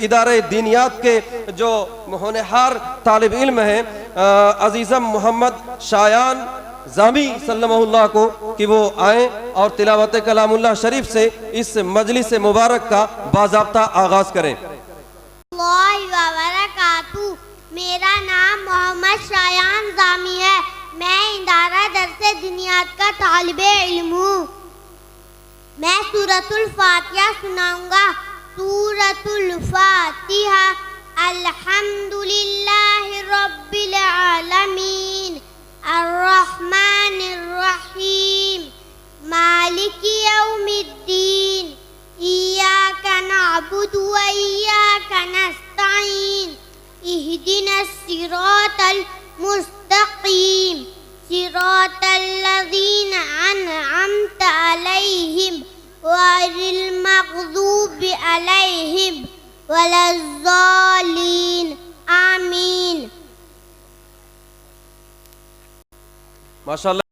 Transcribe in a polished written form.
इदारे दीनियात के जो होनहार तालिब इल्म हैं अजीज़म मोहम्मद शायान जामी सल्लल्लाहु को कि वो आए और तिलावत कलामुल्लाह शरीफ से इस मजलिस मुबारक का बाज़ाब्ता आगाज करें। मेरा नाम मोहम्मद शायान जामी है। मैं इदारा दरसे दीनियात का तालिबे इल्म हूँ। मैं सूरतुल फातिहा सुनाऊंगा। सूरतुल फातिहा। अल्हम्दुलिल्लाहि रब्बिल आलमीन अर्रहमानिर रहीम मालिकी यौमिद्दीन इय्याका नअबुदु व इय्याका नस्तईन इहदिनस सिरातल मुस्तकीम सिरातल लज़ीना अनअमता अलैहिम गैरिल मग़ज़ूबि अलैहिम वलज़्ज़ालीन। आमीन। माशाअल्लाह।